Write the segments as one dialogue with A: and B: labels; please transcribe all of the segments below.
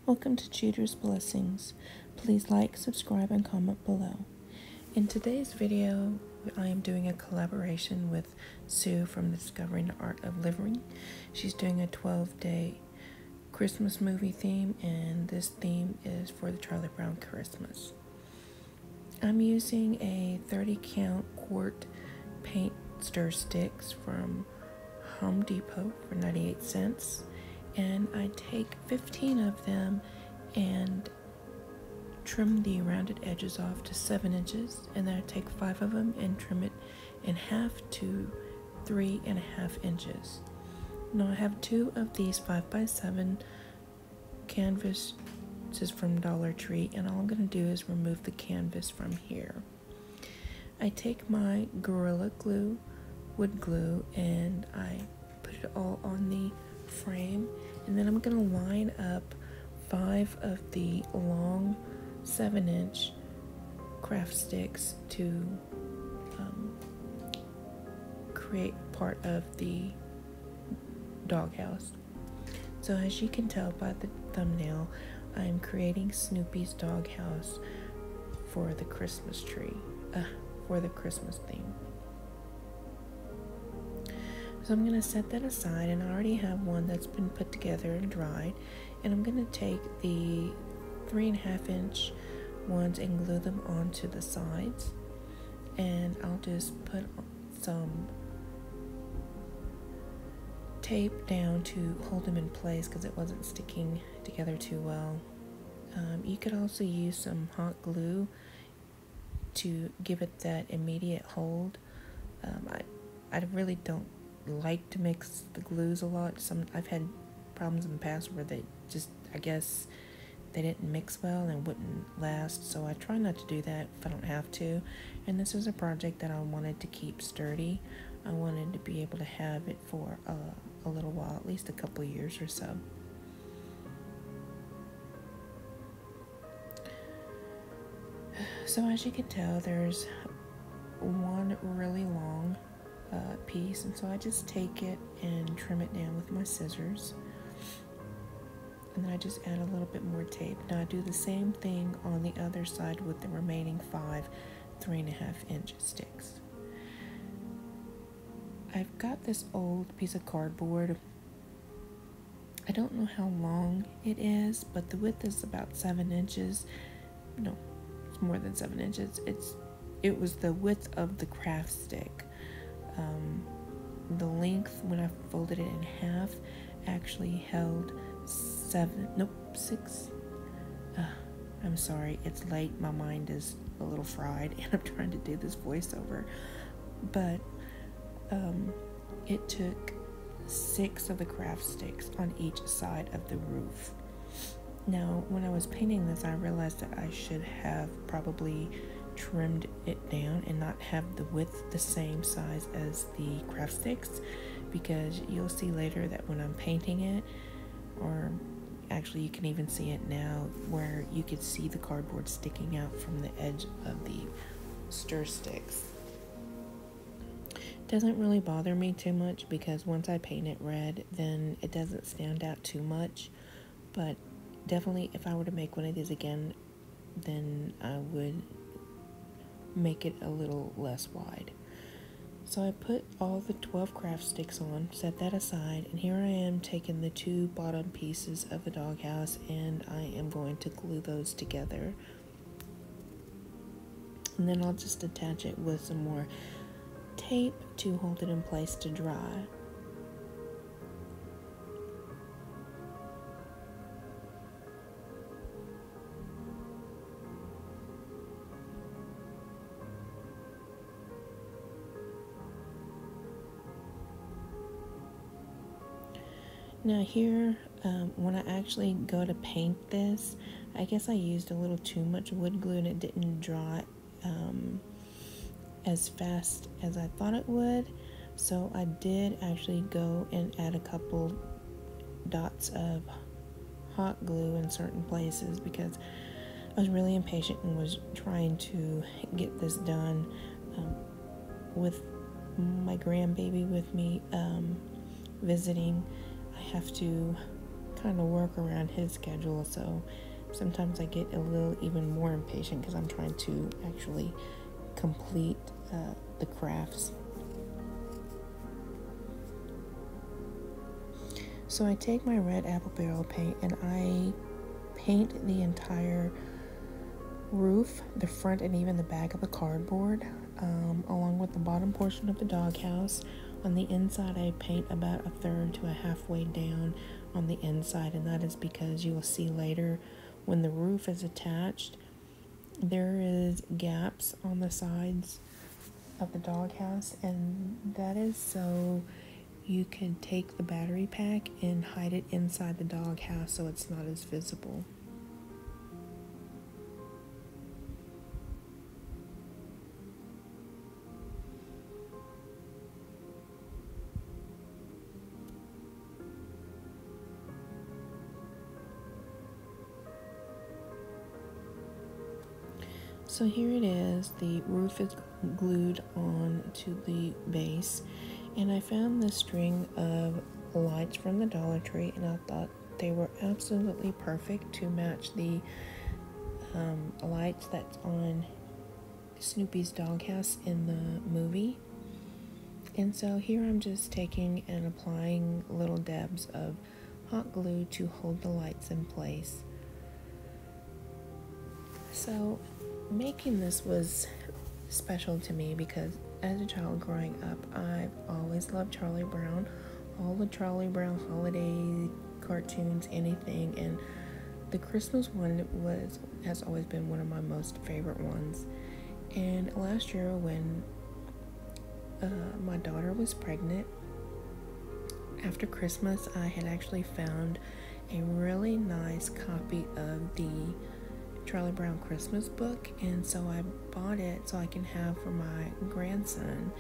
A: Welcome to Jetersblessings. Please like, subscribe, and comment below. In today's video, I am doing a collaboration with Sue from Discovering the Art of Living. She's doing a 12-day Christmas movie theme, and this theme is for the Charlie Brown Christmas. I'm using a 30 count quart paint stir sticks from Home Depot for 98 cents. And I take 15 of them and trim the rounded edges off to 7 inches, and then I take 5 of them and trim it in half to 3.5 inches. Now I have 2 of these 5x7 canvases from Dollar Tree, and all I'm going to do is remove the canvas from here. I take my Gorilla Glue, wood glue, and I put it all on the frame, and then I'm going to line up 5 of the long 7-inch craft sticks to create part of the doghouse. So as you can tell by the thumbnail, I'm creating Snoopy's doghouse for the Christmas tree, for the Christmas theme. So I'm going to set that aside, and I already have one that's been put together and dried, and I'm going to take the 3.5 inch ones and glue them onto the sides, and I'll just put some tape down to hold them in place because it wasn't sticking together too well. You could also use some hot glue to give it that immediate hold. I really don't like to mix the glues a lot. I've had problems in the past where they just, I guess, they didn't mix well and wouldn't last, so I try not to do that if I don't have to. And this is a project that I wanted to keep sturdy. I wanted to be able to have it for a little while, at least a couple years or so. So as you can tell, there's one really long piece, and so I just take it and trim it down with my scissors, and then I just add a little bit more tape. Now I do the same thing on the other side with the remaining 5 3.5 inch sticks. I've got this old piece of cardboard. I don't know how long it is, but the width is about 7 inches. No, it's more than 7 inches. It was the width of the craft stick. The length, when I folded it in half, actually held 6. I'm sorry, it's late. My mind is a little fried, and I'm trying to do this voiceover. But it took 6 of the craft sticks on each side of the roof. Now, when I was painting this, I realized that I should have probably trimmed it down and not have the width the same size as the craft sticks, because you'll see later that when I'm painting it, or actually you can even see it now, where you could see the cardboard sticking out from the edge of the stir sticks. It doesn't really bother me too much, because once I paint it red, then it doesn't stand out too much. But definitely, if I were to make one of these again, then I would make it a little less wide. So I put all the 12 craft sticks on, set that aside, and here I am taking the 2 bottom pieces of the doghouse, and I am going to glue those together. And then I'll just attach it with some more tape to hold it in place to dry. Now here, when I actually go to paint this, I guess I used a little too much wood glue, and it didn't dry as fast as I thought it would. So I did actually go and add a couple dots of hot glue in certain places, because I was really impatient and was trying to get this done with my grandbaby with me visiting. I have to kind of work around his schedule, so sometimes I get a little even more impatient because I'm trying to actually complete the crafts. So I take my red apple barrel paint and I paint the entire roof, the front, and even the back of the cardboard, along with the bottom portion of the doghouse. On the inside, I paint about a third to a halfway down on the inside, and that is because you will see later when the roof is attached, there is gaps on the sides of the doghouse, and that is so you can take the battery pack and hide it inside the doghouse so it's not as visible. So here it is, the roof is glued on to the base, and I found this string of lights from the Dollar Tree, and I thought they were absolutely perfect to match the lights that's on Snoopy's doghouse in the movie. And so here I'm just taking and applying little dabs of hot glue to hold the lights in place. So making this was special to me because as a child growing up, I've always loved Charlie Brown, all the Charlie Brown holiday cartoons, anything, and the Christmas one has always been one of my most favorite ones. And last year when my daughter was pregnant, after Christmas, I had actually found a really nice copy of the Charlie Brown Christmas book, and so I bought it so I can have for my grandson.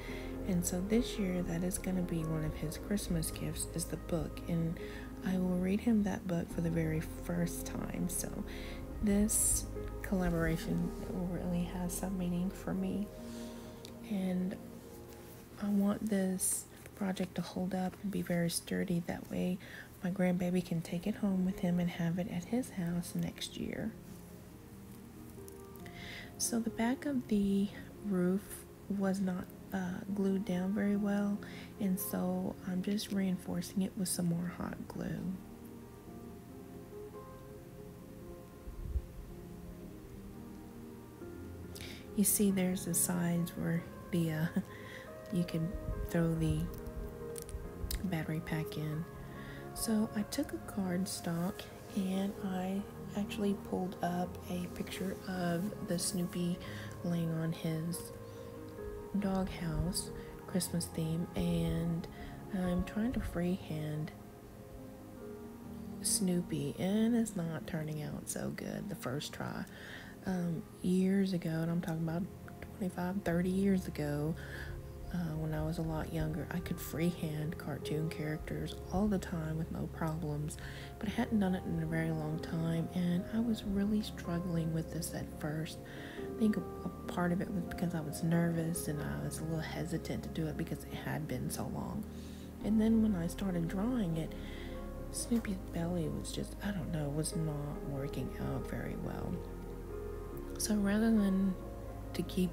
A: And so this year that is going to be one of his Christmas gifts, is the book, and I will read him that book for the very first time. So this collaboration really has some meaning for me, and I want this project to hold up and be very sturdy. That way my grandbaby can take it home with him and have it at his house next year. So the back of the roof was not glued down very well, and so I'm just reinforcing it with some more hot glue. You see there's the sides where the you can throw the battery pack in. So I took a cardstock and I actually pulled up a picture of the Snoopy laying on his doghouse Christmas theme, and I'm trying to freehand Snoopy, and it's not turning out so good the first try. Years ago, and I'm talking about 25-30 years ago, when I was a lot younger, I could freehand cartoon characters all the time with no problems, but I hadn't done it in a very long time, and I was really struggling with this at first. I think a part of it was because I was nervous and I was a little hesitant to do it because it had been so long. And then when I started drawing it, Snoopy's belly was just, I don't know, was not working out very well. So rather than to keep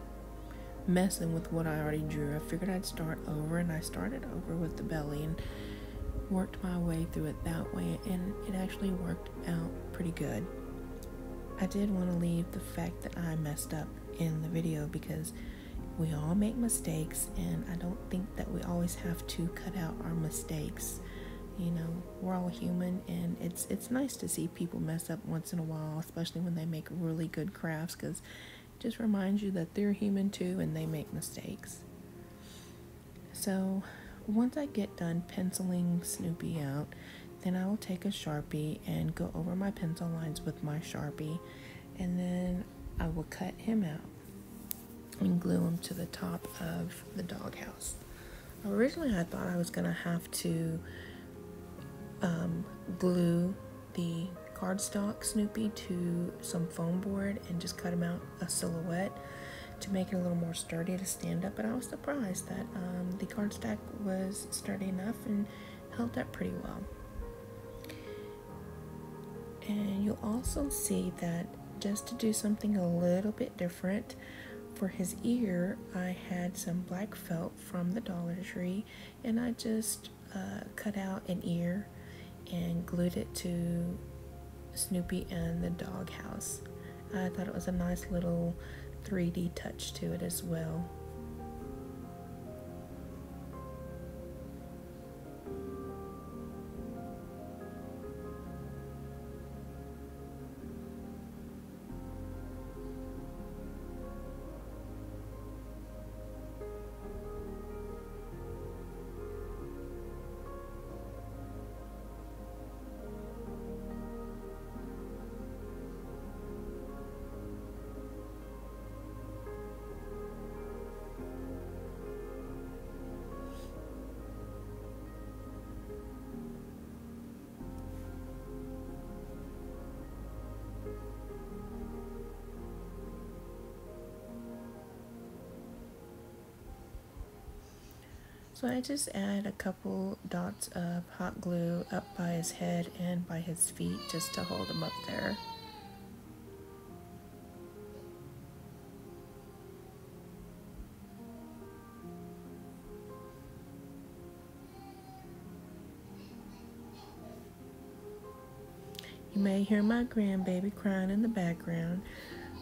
A: messing with what I already drew, I figured I'd start over, and I started over with the belly and worked my way through it that way, and it actually worked out pretty good. I did want to leave the fact that I messed up in the video because we all make mistakes, and I don't think that we always have to cut out our mistakes. You know, we're all human, and it's nice to see people mess up once in a while, especially when they make really good crafts, because it just reminds you that they're human too and they make mistakes. So once I get done penciling Snoopy out, then I will take a Sharpie and go over my pencil lines with my Sharpie, and then I will cut him out and glue him to the top of the doghouse. Originally I thought I was going to have to glue the cardstock Snoopy to some foam board and just cut him out a silhouette to make it a little more sturdy to stand up, but I was surprised that the cardstock was sturdy enough and held up pretty well. And you'll also see that just to do something a little bit different, for his ear, I had some black felt from the Dollar Tree, and I just cut out an ear and glued it to Snoopy and the doghouse. I thought it was a nice little 3D touch to it as well. So I just add a couple dots of hot glue up by his head and by his feet just to hold him up there. You may hear my grandbaby crying in the background.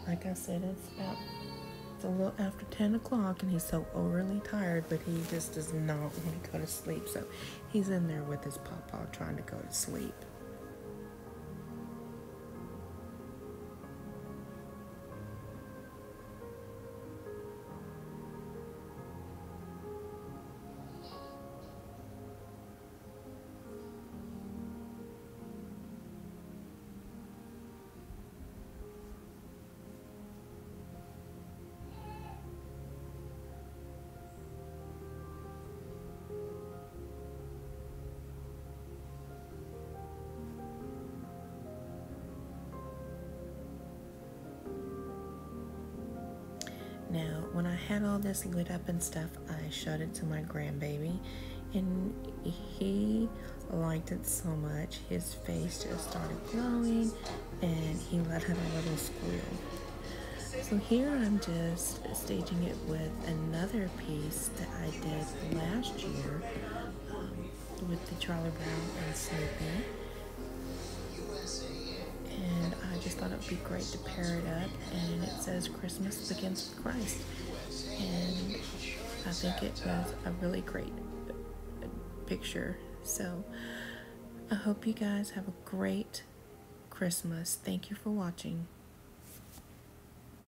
A: Like I said, it's a little after 10 o'clock and he's so overly tired, but he just does not want to go to sleep. So he's in there with his pawpaw trying to go to sleep. Now, when I had all this lit up and stuff, I showed it to my grandbaby, and he liked it so much. His face just started glowing, and he let out a little squeal. So here I'm just staging it with another piece that I did last year with the Charlie Brown and Snoopy. And I just thought it would be great to pair it up, and it says Christmas Begins with Christ, and I think it was a really great picture. So I hope you guys have a great Christmas. Thank you for watching.